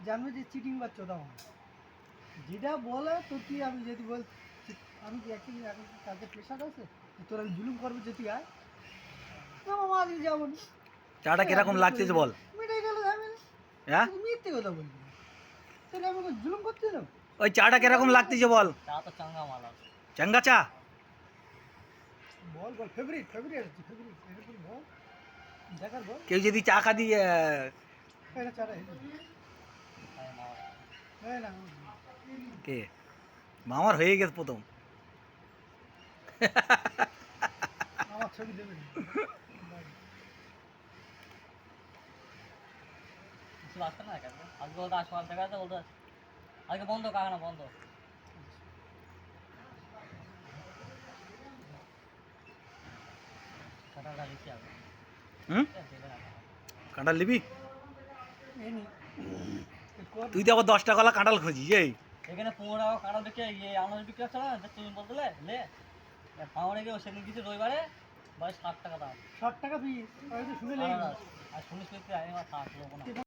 জানবে যে চিটিং বা চোদা মানুষ যেটা বলে তো কি আমি যদি বল আমি কি একই এখন কালকে প্রেশার আছে তোর আমি জুলুম করবো যে তুই আয় না মামা আজ যাবো না চাটা কিরকম লাগতেছে বল মিটাই গেল ঝামেলা হ্যাঁ মিথ্যে কথা বলবি তাহলে আমাকে জুলুম করতে যাবো ওই চাটা কিরকম লাগতেছে বল চা তো চাঙ্গা মালা চাঙ্গা চা বল বল ফেভারিট ফেভারিট এরকম বল দেখার বল কেউ যদি চা খা দিয়ে এটা চাটা হ্যাঁ না কে মামার হয়ে গেছে প্রথম আমার ছবি দেবেন কিছু আসছে না আজকে ওটা আসবার দেখা আছে ওটা আজকে বন্ধ কারখানা বন্ধ কাটাটা লিখি আগে হুম কাঁঠাল নিবি এই নি তুই তো আবার 10 টাকা কাঁঠাল খুঁজিস এই এখানে 15 টাকা কাটা দেখে ইয়ে আনাজ বিক্রি হচ্ছে না তুমি বলতে লে আমার এগে সেদিন কিছু রবিবারে 60 টাকা দাম 60 টাকা পিস আমি তো শুনে লেগে আর শুনিস আমি আমার থাকলো না